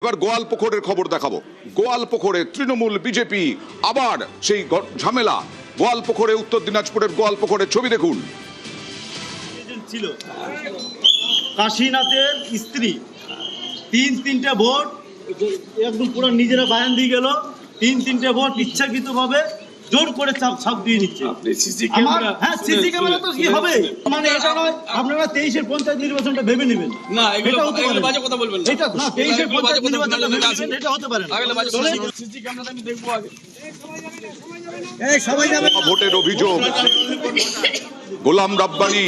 এবার গোয়ালপুকুরের খবর দেখাবো। গোয়ালপুকুরে তৃণমূল বিজেপি আবার সেই ঝামেলা। গোয়ালপুকুরে, উত্তর দিনাজপুরের গোয়ালপুকুরের ছবি দেখুন। ছিল কাশীনাথের স্ত্রী, তিনটে ভোট একদম পুরো নিজেরা বায়ান দিয়ে গেল। তিনটে ভোট ইচ্ছাকৃতভাবে জোর করে ছাপ দিয়ে নিচ্ছে। হ্যাঁ, সিসি ক্যামেরা তো কি হবে, মানে এটা নয় আপনারা 23-এর পঞ্চায়েত নির্বাচনটা ভেবে নেবেন না। এগুলো বাজে কথা বলবেন না। এটা না, 23-এর পঞ্চায়েত নির্বাচনটা ভেবে নেবেন, এটা হতে পারে না। সিসি ক্যামেরাটা আমি দেখবো আগে। এই সবাই যাবে। ভোটের অভিযোগ গোলাম রাব্বানি,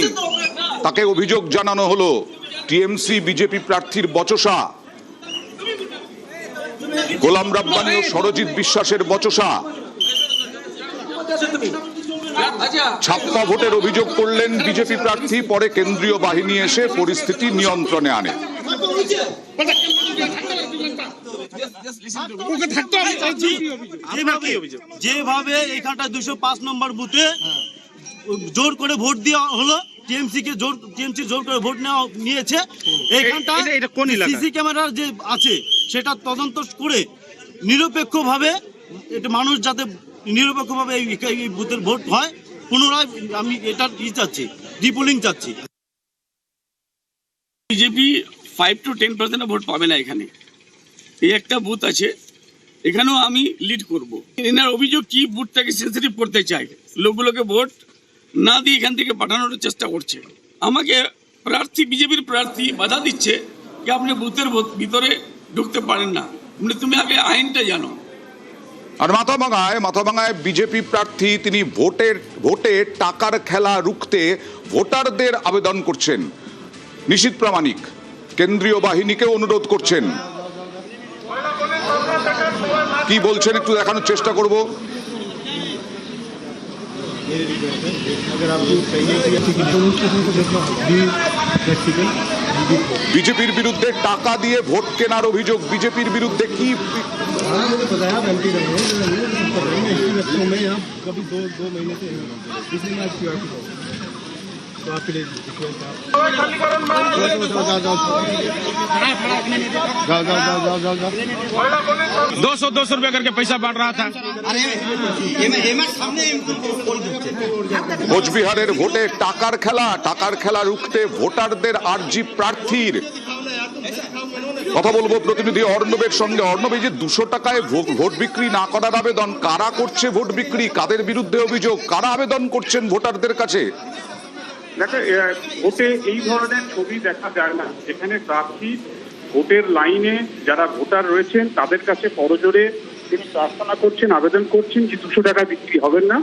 তাকে অভিযোগ জানানো হলো টিএমসি বিজেপি প্রার্থীর বচসা। গোলাম রাব্বানি ও সরজিৎ বিশ্বাসের বচসা। ছাপ্পা ভোটের অভিযোগ করলেন বিজেপি প্রার্থী, পরে কেন্দ্রীয় বাহিনী এসে পরিস্থিতি নিয়ন্ত্রণে আনে। যেভাবে এখানটা 205 নম্বর বুথে জোর করে ভোট দেওয়া হলো, টিএমসি জোর করে ভোট নিয়েছে। এইখানটা সিসি ক্যামেরার যে আছে সেটা তদন্ত করে নিরপেক্ষভাবে, এটা মানুষ যাতে নিরপেক্ষভাবে এই বুথের ভোট হয়, পুনরায় আমি এটার চাচ্ছি, ডিপোলিং চাচ্ছি। বিজেপি 5 to 10% ভোট পাবে না এখানে। এই একটা বুথ আছে, এখানেও আমি লিড করব। এনার অভিযোগ কি বুথটাকে সেন্সিটিভ করতে চাই, লোকগুলোকে ভোট না দিয়ে এখান থেকে পাঠানোর চেষ্টা করছে। আমাকে প্রার্থী, বিজেপির প্রার্থী বাধা দিচ্ছে যে আপনি বুথের ভিতরে ঢুকতে পারেন না, তুমি আগে আইনটা জানো। আর মাথাভাঙায় বিজেপি প্রার্থী তিনি ভোটে টাকার খেলা রুখতে ভোটারদের আবেদন করছেন। নিশীথ প্রামাণিক কেন্দ্রীয় বাহিনীকে অনুরোধ করছেন। কি বলছেন একটু দেখানোর চেষ্টা করব। বিজেপির বিরুদ্ধে টাকা দিয়ে ভোট কেনার অভিযোগ, বিজেপির বিরুদ্ধে কি ₹200 करके पैसा बांट रहा था। কোচবিহারের ভোটে টাকার খেলা রুখতে ভোটারদের আর্জি প্রার্থীর। কথা বলবো প্রতিনিধি অর্ণবের সঙ্গে। অর্ণব, এই যে 200 টাকায় ভোট বিক্রি না করার আবেদন, কারা করছে ভোট বিক্রি, কাদের বিরুদ্ধে অভিযোগ, কারা আবেদন করছেন ভোটারদের কাছে? দেখো, ভোটে এই ধরনের ছবি দেখা যায় না, যেখানে প্রার্থী ভোটের লাইনে যারা ভোটার রয়েছেন তাদের কাছে করজোড়ে তিনি প্রার্থনা করছেন, আবেদন করছেন যে 200 টাকা বিক্রি হবেন না,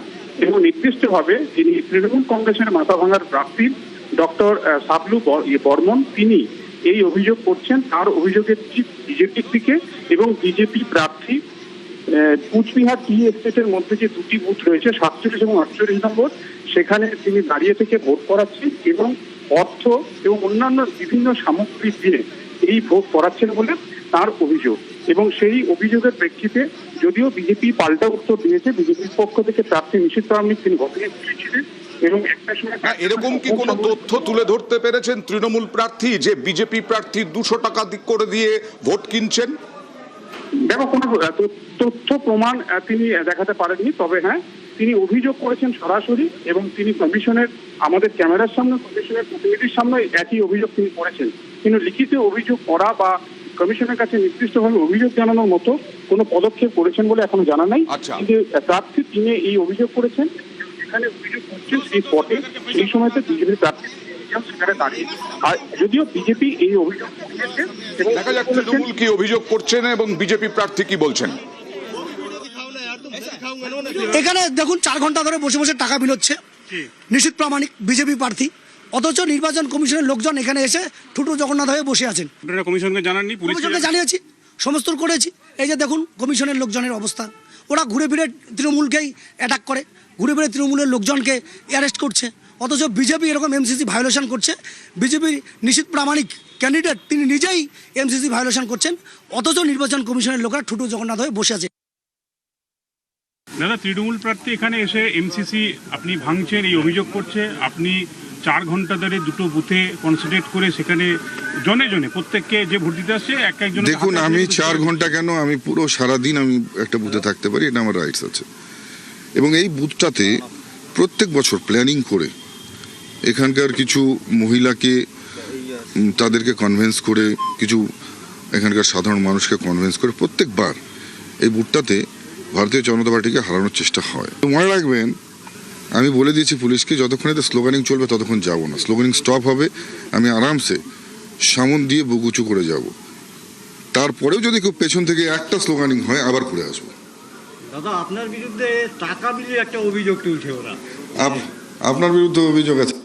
এবং নির্দিষ্টভাবে যিনি তৃণমূল কংগ্রেসের মাথাভাঙার প্রার্থী ডক্টর সাবলু বর্মন, তিনি এই অভিযোগ করছেন। তার অভিযোগের বিজেপির দিকে এবং বিজেপি প্রার্থী কুচবিহার টি এস্টেটের মধ্যে যে দুটি বুথ রয়েছে 47 এবং 48 নম্বর, সেখানে তিনি দাঁড়িয়ে থেকে ভোট করাচ্ছেন এবং অর্থ এবং অন্যান্য বিভিন্ন সামগ্রী দিয়ে এই ভোট করাচ্ছেন বলে তার অভিযোগ। এবং সেই অভিযোগের প্রেক্ষিতে যদিও বিজেপি পাল্টা উত্তর দিয়েছে, বিজেপির পক্ষ থেকে প্রার্থী নিশীথ প্রামাণিক তিনি ঘটনাস্থলে ছিলেন এবং একটা সময় এরকম কি কোনো তথ্য তুলে ধরতে পেরেছেন তৃণমূল প্রার্থী যে বিজেপি প্রার্থী 200 টাকা করে দিয়ে ভোট কিনছেন? দেখো, কোনো তথ্য প্রমাণ তিনি দেখাতে পারেননি, তবে হ্যাঁ, তিনি অভিযোগ করেছেন সরাসরি এবং তিনি কমিশনের, আমাদের ক্যামেরার সামনে, কমিশনের প্রতিনিধির সামনে একই অভিযোগ তিনি করেছেন। কিন্তু লিখিত অভিযোগ করা বা কমিশনের কাছে নির্দিষ্টভাবে অভিযোগ জানানোর মতো কোনো পদক্ষেপ করেছেন বলে এখনো জানা নাই। কিন্তু প্রার্থী তিনি এই অভিযোগ করেছেন, যেখানে অভিযোগ করছেন সেই স্পটে এই সময়তে বিজেপি প্রার্থী সেখানে দাঁড়িয়ে। আর যদিও বিজেপি এই অভিযোগ করেছে এবং দেখা যাক তৃণমূল কি অভিযোগ করছেন এবং বিজেপি প্রার্থী কি বলছেন। এখানে দেখুন 4 ঘন্টা ধরে বসে বসে টাকা বিলোচ্ছে নিশীথ প্রামাণিক বিজেপি প্রার্থী, অথচ নির্বাচন কমিশনের লোকজন এখানে এসে ঠুটু জগন্নাথ হয়ে বসে আছেন। কমিশনকে জানাননি? কমিশনকে জানিয়েছি, সমস্ত করেছি। এই যে দেখুন কমিশনের লোকজনের অবস্থা, ওরা ঘুরে ফিরে তৃণমূলকেই অ্যাটাক করে, ঘুরে ফিরে তৃণমূলের লোকজনকে অ্যারেস্ট করছে, অথচ বিজেপি এরকম এমসিসি ভায়োলেশন করছে। বিজেপির নিশীথ প্রামাণিক ক্যান্ডিডেট তিনি নিজেই এমসিসি ভায়োলেশন করছেন, অথচ নির্বাচন কমিশনের লোকেরা ঠুটু জগন্নাথ হয়ে বসে আছে। দাদা, তৃণমূল প্রার্থী এখানে এসে এমসিসি আপনি ভাঙছেন, এই অভিযোগ করছে, আপনি 4 ঘন্টা ধরে দুটো বুথে কনসেন্ট্রেট করে সেখানে জনে জনে প্রত্যেককে যে ভোট দিতে আসছে এক একজন। দেখুন, আমি 4 ঘন্টা কেন, আমি পুরো সারাদিন আমি একটা বুথে থাকতে পারি, এটা আমার রাইটস আছে। এবং এই বুথটাতে প্রত্যেক বছর প্ল্যানিং করে এখানকার কিছু মহিলাকে তাদেরকে কনভিন্স করে, কিছু এখানকার সাধারণ মানুষকে কনভিন্স করে প্রত্যেকবার এই বুথটাতে ভারতীয় জনতা পার্টিকে হারানোর চেষ্টা হয়। মনে রাখবেন, আমি বলে দিয়েছি পুলিশকে, যতক্ষণ এতে স্লোগানিং চলবে ততক্ষণ যাব না। স্লোগানিং স্টপ হবে, আমি আরামসে সামন দিয়ে বুক উঁচু করে যাব। তারপরেও যদি কেউ পেছন থেকে একটা স্লোগানিং হয়, আবার ঘুরে আসবো। দাদা, আপনার বিরুদ্ধে টাকা বিলির একটা অভিযোগ তুলছে ওরা। আপনার বিরুদ্ধে অভিযোগ আছে?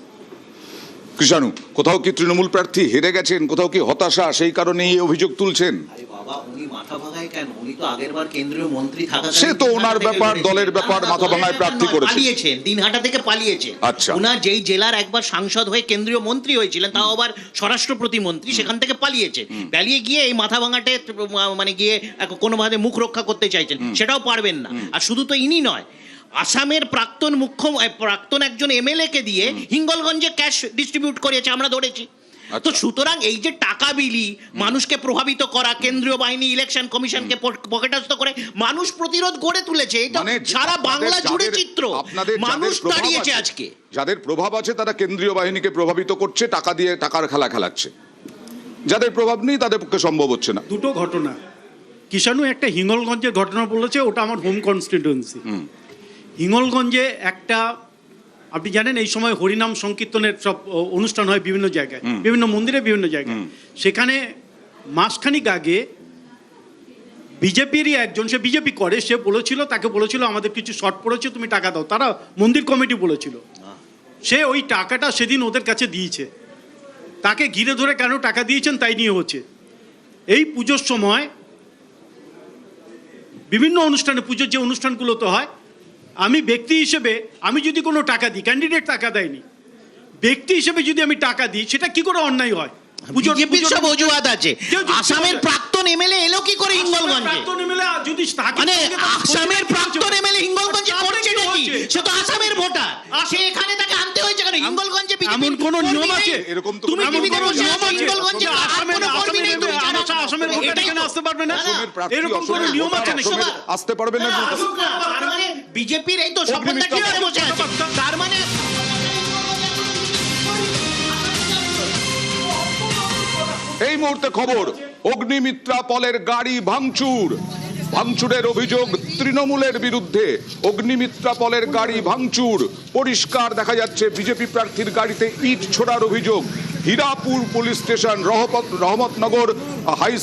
কৃষাণু, কোথাও কি তৃণমূল প্রার্থী হেরে গেছেন, কোথাও কি হতাশা, সেই কারণে এই অভিযোগ তুলছেন? আরে বাবা, উনি মাথা ভাঙায় কেন? উনি তো আগেরবার কেন্দ্রীয় মন্ত্রী থাকাকালীন সে তো ওনার ব্যাপার, দলের ব্যাপার, মাথা ভাঙায় প্রার্থী করেছেন। পালিয়েছেন, দিনহাটা থেকে পালিয়েছেন। আচ্ছা। ওনার যেই জেলার একবার সাংসদ হয়ে কেন্দ্রীয় মন্ত্রী হয়েছিলেন, তাও আবার স্বরাষ্ট্র প্রতিমন্ত্রী, সেখান থেকে পালিয়েছেন। পালিয়ে গিয়ে এই মাথা ভাঙাটে মানে গিয়ে কোনোভাবে মুখ রক্ষা করতে চাইছেন, সেটাও পারবেন না। আর শুধু তো ইনি নয়, আসামের প্রাক্তন একজন এমএলএ কে দিয়ে হিঙ্গলগঞ্জে ক্যাশ ডিস্ট্রিবিউট করেছে, আমরা ধরেছি। তো সুতরাং এই যে টাকা বিলি, মানুষকে প্রভাবিত করা, কেন্দ্রীয় বাহিনী, ইলেকশন কমিশনকে পকেটস্থ করে মানুষ প্রতিরোধ গড়ে তুলেছে, এটা সারা বাংলা জুড়ে চিত্র। মানুষ দাঁড়িয়েছে আজকে। যাদের প্রভাব আছে তারা কেন্দ্রীয় বাহিনীকে প্রভাবিত করছে, টাকা দিয়ে টাকার খেলা খেলাচ্ছে। যাদের প্রভাব নেই তাদের পক্ষে সম্ভব হচ্ছে না। দুটো ঘটনা, কিষাণু একটা হিঙ্গলগঞ্জের ঘটনা বলেছে, ওটা আমার হোম কনস্টিটিউয়েন্সি। হিঙ্গলগঞ্জে একটা, আপনি জানেন এই সময় হরিনাম সংকীর্তনের সব অনুষ্ঠান হয় বিভিন্ন জায়গায়, বিভিন্ন মন্দিরে, বিভিন্ন জায়গায়। সেখানে মাসখানিক আগে বিজেপিরই একজন, সে বিজেপি করে, সে বলেছিল, তাকে বলেছিল আমাদের কিছু শর্ট পড়েছে, তুমি টাকা দাও। তারা মন্দির কমিটি বলেছিল, সে ওই টাকাটা সেদিন ওদের কাছে দিয়েছে। তাকে ঘিরে ধরে কেন টাকা দিয়েছেন তাই নিয়ে হচ্ছে। এই পুজোর সময় বিভিন্ন অনুষ্ঠানে, পুজোর যে অনুষ্ঠানগুলো তো হয়, আমি ব্যক্তি হিসেবে আমি যদি কোনো টাকা দিই, ক্যান্ডিডেট টাকা দেয়নি, ব্যক্তি হিসেবে যদি আমি টাকা দিই, সেটা কি করে অন্যায় হয়? বিজেপির সব অজুহাত আছে। আসামের প্রাক্তন এমএলএ এলো কি করে হিঙ্গলগঞ্জে? প্রাক্তন এমএলএ যদি মানে আসামের প্রাক্তন এমএলএ হিঙ্গলগঞ্জে করছে নাকি? সে তো আসামের ভোটার, সে এখানে তাকে আনতে হয়েছে কেন? হিঙ্গলগঞ্জে এমন কোন নিয়ম আছে? এরকম তো তুমি টিভিতে বসে আছো, হিঙ্গলগঞ্জে আসামের ভোটার এখানে আসতে পারবে না? এরকম কোন নিয়ম আছে নাকি? আসতে পারবে না। তার মানে বিজেপির এই তো সফলতা কি করে বসে আছে? তার মানে এই মুহূর্তে খবর, অগ্নিমিত্রা পলের গাড়ি ভাঙচুরের অভিযোগ তৃণমূলের বিরুদ্ধে। অগ্নিমিত্রা পলের গাড়ি ভাঙচুর, পরিষ্কার দেখা যাচ্ছে বিজেপি প্রার্থীর গাড়িতে ইট ছোড়ার অভিযোগ। হীরাপুর পুলিশ স্টেশন, রহমতনগর হাই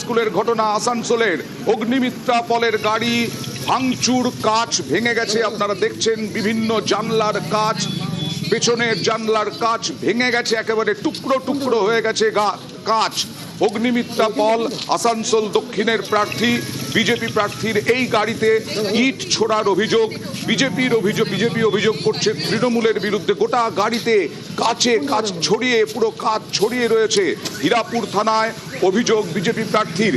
স্কুলের ঘটনা আসানসোলের। অগ্নিমিত্রা পলের গাড়ি ভাঙচুর, কাঁচ ভেঙে গেছে, আপনারা দেখছেন বিভিন্ন জানলার কাঁচ, পেছনের জানলার কাঁচ ভেঙে গেছে, একেবারে টুকরো টুকরো হয়ে গেছে কাঁচ। অগ্নিমিত্রা পল আসানসোল দক্ষিণের প্রার্থী, বিজেপি প্রার্থীর এই গাড়িতে ইট ছোড়ার অভিযোগ। বিজেপি অভিযোগ করছে তৃণমূলের বিরুদ্ধে। গোটা গাড়িতে কাঁচ ছড়িয়ে, পুরো কাঁচ ছড়িয়ে রয়েছে। হীরাপুর থানায় অভিযোগ বিজেপি প্রার্থীর,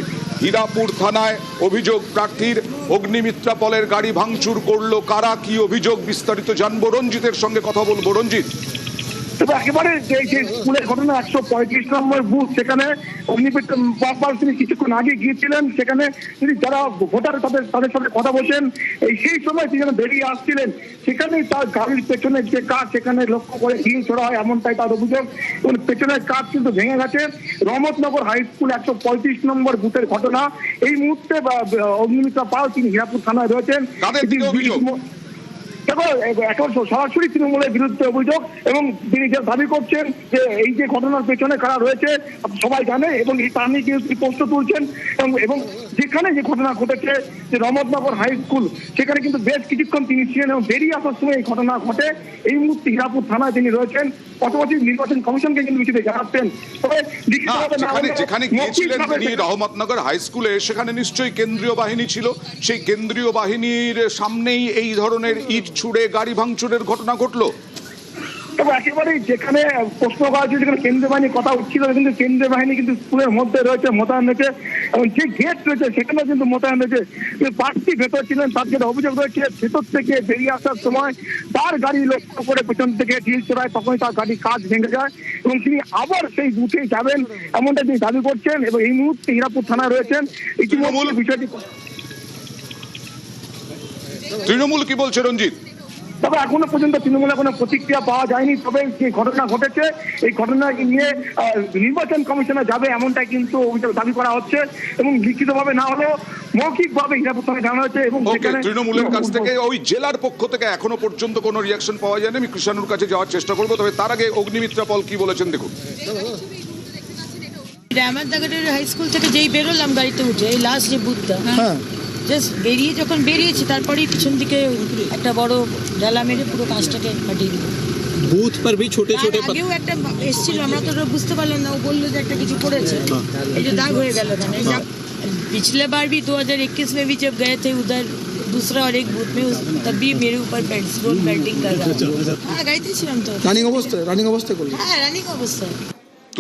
অগ্নিমিত্রা পলের গাড়ি ভাঙচুর করলো কারা, কি অভিযোগ, বিস্তারিত জানবো। রঞ্জিতের সঙ্গে কথা বলবো। রঞ্জিত, একেবারে যে স্কুলের ঘটনা 135 নম্বর বুথ, সেখানে অগ্নিমিত্রা তিনি কিছুক্ষণ আগে গিয়েছিলেন, সেখানে তিনি যারা ভোটার তাদের সাথে কথা বলছেন, সেই সময় তিনি যেন বেরিয়ে আসছিলেন, সেখানেই তার গাড়ির পেছনের যে কাঁচ, সেখানে লক্ষ্য করে ঢিল ছোড়া হয়, এমনটাই তার অভিযোগ। এবং পেছনের কাঁচ কিন্তু ভেঙে গেছে। রহমতনগর হাই স্কুল 135 নম্বর বুথের ঘটনা। এই মুহূর্তে অগ্নিমিত্রা পাল তিনি হীরাপুর থানায় রয়েছেন। দেখো, এখন সরাসরি তৃণমূলের বিরুদ্ধে অভিযোগ, এবং তিনি যে দাবি করছেন যে এই যে ঘটনার পেছনে কারা রয়েছে সবাই জানে, এবং তা নিয়ে কিন্তু প্রশ্ন তুলছেন। এবং যেখানে যে ঘটনা ঘটেছে, যে রহমতনগর হাই স্কুল, সেখানে কিন্তু বেশ কিছুক্ষণ তিনি ছিলেন, এবং বেরিয়ে আসার সময় এই ঘটনা ঘটে। এই মুহূর্তে হীরাপুর থানায় তিনি রয়েছেন, পাশাপাশি নির্বাচন কমিশনকে কিন্তু বিষয়টি জানাচ্ছেন। তবে যেখানে গিয়েছিলেন তিনি রহমতনগর হাই স্কুলে, সেখানে নিশ্চয়ই কেন্দ্রীয় বাহিনী ছিল। সেই কেন্দ্রীয় বাহিনীর সামনেই এই ধরনের ইট ছুড়ে গাড়ি ভাঙচুরের ঘটনা ঘটলো। তবে একেবারেই যেখানে প্রশ্ন করা হচ্ছে যেখানে কেন্দ্রীয় বাহিনীর কথা উঠছিল, কিন্তু কেন্দ্রীয় বাহিনী কিন্তু স্কুলের মধ্যে রয়েছে, মোতায়েন রয়েছে, এবং যে গেট রয়েছে সেখানেও কিন্তু মোতায়েন রয়েছে। প্রার্থী ভেতর ছিলেন, তার যেটা অভিযোগ রয়েছে ভেতর থেকে বেরিয়ে আসার সময় তার গাড়ি লক্ষ্য করে পেছন থেকে ঢিল চড়ায়, তখনই তার গাড়ির কাঁচ ভেঙে যায় এবং তিনি আবার সেই বুথে যাবেন এমনটা তিনি দাবি করছেন। এবং এই মুহূর্তে হীরাপুর থানায় রয়েছেন। ইতিমধ্যে বিষয়টি তৃণমূল কি বলছে রঞ্জিত? তবে এখনো পর্যন্ত তৃণমূলের কোনো প্রতিক্রিয়া পাওয়া যায়নি। তবে যে ঘটনা ঘটেছে এই ঘটনা নিয়ে নির্বাচন কমিশনে যাবে এমনটাই কিন্তু দাবি করা হচ্ছে, এবং লিখিতভাবে না হলেও মৌখিকভাবে হীরাপুর থানায় জানানো হয়েছে। এবং তৃণমূলের কাছ থেকে ওই জেলার পক্ষ থেকে এখনো পর্যন্ত কোনো রিয়াকশন পাওয়া যায়নি। আমি কৃষাণুর কাছে যাওয়ার চেষ্টা করবো, তবে তার আগে অগ্নিমিত্রা পল কি বলেছেন দেখুন। রামাদাগরের হাই স্কুল থেকে যেই বেরোলাম গাড়িতে উঠে, এই লাস্ট যে বুথটা জাস্ট যখন বেরিয়েছি তারপরেই পিছন দিকে একটা বড় ডালা মেরে পুরো কাঁচটাকে ফাটিয়ে দিল। বুথ पर भी छोटे छोटे আগেও একটা এসেছিল, আমরা তো বুঝতে পারলাম না, ও বললো যে একটা কিছু করেছে, এই যে দাগ হয়ে গেল এখানে। पिछले बार भी 2021 में भी जब गए थे उधर दूसरा और एक बूथ में, तब भी मेरे ऊपर पेंटिंग कर रहा था। हाँ गाइते ছিলাম তো। রানিং অবস্থায় করলো? হ্যাঁ রানিং অবস্থায়।